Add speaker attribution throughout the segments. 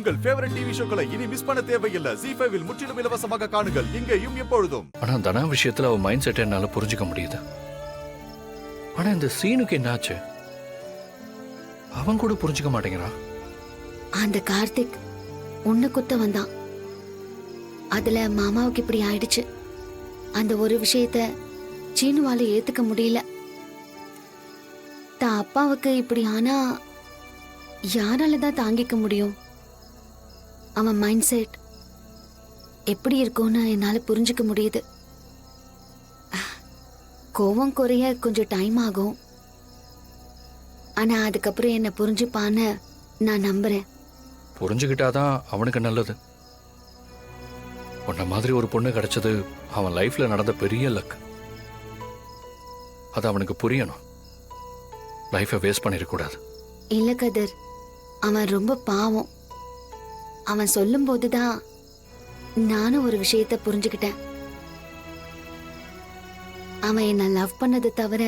Speaker 1: உங்கள் favourite TV ஷோக்களை இனி miss பண்ண தேவையில்லை. ZEE5 இல் முற்றிலும் இலவசமாக காணுங்கள், இங்கேயும் எப்பொழுதும்.
Speaker 2: ஆனா தனா விஷயத்துல அவ மைண்ட் செட் என்னால புரிஞ்சுக்க முடியுது. ஆனா இந்த சீனுக்கு என்னாச்சு? அவன் கூட புரிஞ்சுக்க மாட்டேங்கிறான்.
Speaker 3: அந்த கார்த்திக் உன்னை குத்த வந்தான். அதுல மாமாவுக்கு இப்படி ஆயிடுச்சு. அந்த ஒரு விஷயத்த சீனுவால ஏத்துக்க முடியல. தான் அப்பாவுக்கு இப்படி ஆனா யாராலதான் தாங்கிக்க முடியும்? அவன் மைண்ட் செட் எப்படி இருக்கும்னு என்னால புரிஞ்சுக்க முடியுது. கோவம் குறைய கொஞ்சம் டைம் ஆகும். ஆனா அதுக்கப்புறம் என்ன புரிஞ்சுப்பான்னு நான் நம்புறேன்.
Speaker 2: புரிஞ்சுக்கிட்டாதான் அவனுக்கு நல்லது. உன்ன மாதிரி ஒரு பொண்ணு கிடைச்சது அவன் லைஃப்ல நடந்த பெரிய லக். அது அவனுக்கு புரியணும். லைஃபை வேஸ்ட் பண்ணிடக்கூடாது.
Speaker 3: இல்ல கதிர், அவன் ரொம்ப பாவம். அவன் சொல்லும் போதுதான் நானும் ஒரு விஷயத்த புரிஞ்சுக்கிட்டேன். அவன் என்ன லவ் பண்ணது தவிர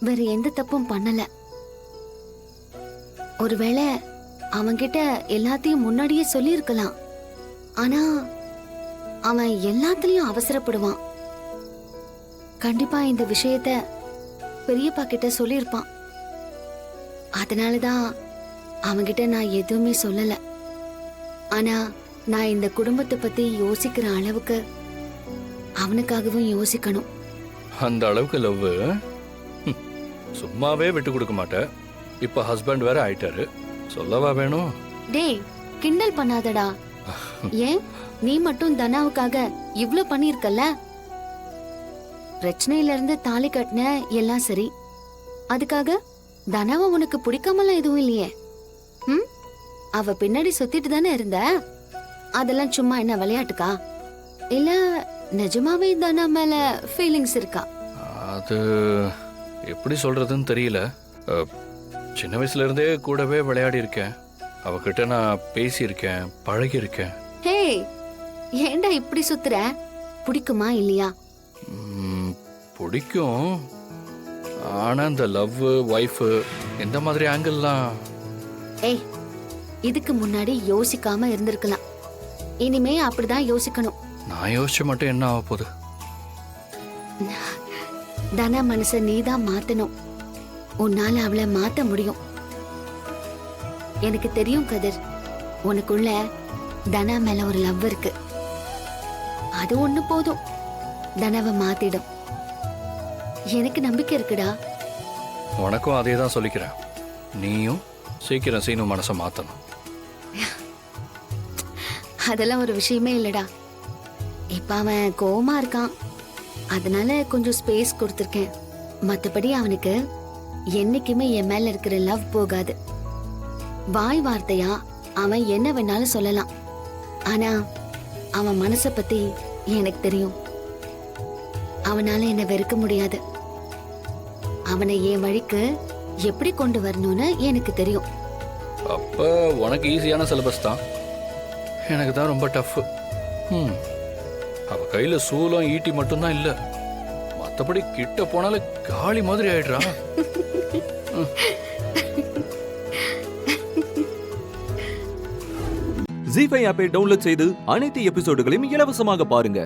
Speaker 3: வேற எந்த தப்பும் பண்ணல. ஒருவேளை அவன்கிட்ட எல்லாத்தையும் முன்னாடியே சொல்லி இருக்கலாம். ஆனா அவன் எல்லாத்துலயும் அவசரப்படுவான். கண்டிப்பா இந்த விஷயத்த பெரியப்பா கிட்ட சொல்லியிருப்பான். அதனாலதான் அவன்கிட்ட நான் எதுவுமே சொல்லல. ஆனா நான் இந்த குடும்பத்தை பத்தி யோசிக்கிற அளவுக்கு அவனுக்காகவும் யோசிக்கணும்.
Speaker 2: அந்த அளவுக்கு லவ் சும்மாவே விட்டு கொடுக்க மாட்டேன். இப்ப ஹஸ்பண்ட் வேற ஆயிட்டாரு, சொல்லவா வேணும்?
Speaker 3: டேய், கிண்டல் பண்ணாதடா. ஏன் நீ மட்டும் தனாவுக்காக இவ்ளோ பண்ணிருக்கல? பிரச்சனையில இருந்து தாலி கட்டின எல்லாம் சரி, அதுக்காக தனாவை உனக்கு பிடிக்காமலாம் எதுவும் இல்லையே? அவ பின்னாடி சுத்திட்டு தானே இருந்த. அதெல்லாம் சும்மா என்ன விளையாட்டுக்கா? இல்ல நிஜமாவே தனா மேல ஃபீலிங்ஸ் இருக்கா?
Speaker 2: அது எப்படி சொல்றதுன்னு தெரியல. சின்ன வயசுல இருந்தே கூடவே விளையாடி இருக்கேன். அவகிட்ட நான் பேசியிருக்கேன், பழகி இருக்கேன்.
Speaker 3: ஹே, ஏண்டா இப்படி சுத்துற? பிடிக்குமா இல்லையா?
Speaker 2: பிடிக்கும். ஆனா இந்த லவ் வைஃப் இந்த மாதிரி ஆங்கிள்லாம்.
Speaker 3: ஏய், இதுக்கு முன்னாடி யோசிக்காம இருந்திருக்கலாம். இனிமே அப்படிதான் யோசிக்கணும்.
Speaker 2: நான் யோசிச்சு மட்டும் என்ன ஆக போகுது?
Speaker 3: தனா மனச நீதான் மாத்தணும். உன்னால அவளை மாத்த முடியும். எனக்கு தெரியும் கதிர், உனக்குள்ள தனா மேல ஒரு லவ் இருக்கு. அது ஒண்ணு போதும், தனாவை மாத்திடும். எனக்கு நம்பிக்கை இருக்குடா.
Speaker 2: உனக்கும் அதே தான் சொல்லிக்கிறேன். நீயும் சீக்கிரம் சீனு மனசை மாத்தணும்.
Speaker 3: அதெல்லாம் ஒரு விஷயமே இல்லடா. இப்ப அவன் கோவமா இருக்கான், அதனால கொஞ்சம் ஸ்பேஸ் கொடுத்திருக்கேன். மத்தபடி அவனுக்கு என்னைக்குமே என் மேல இருக்கிற லவ் போகாது. வாய் வார்த்தையா அவன் என்ன வேணாலும் சொல்லலாம். ஆனா அவன் மனச பத்தி எனக்கு தெரியும். அவனால என்ன வெறுக்க முடியாது. அவனை என் வழிக்கு எப்படி கொண்டு வரணும்னு எனக்கு தெரியும்.
Speaker 2: அப்ப உனக்கு ஈஸியான சிலபஸ் தான், எனக்கு தான் ரொம்ப டஃப். அவ கையில சூலம் ஈட்டி மட்டும்தான் இல்ல, மத்தபடி கிட்ட போனால காளி மாதிரி ஆயிடுறா.
Speaker 4: ZEE5 ஆப்பை டவுன்லோட் செய்து அனைத்து எபிசோடுகளையும் இலவசமாக பாருங்க.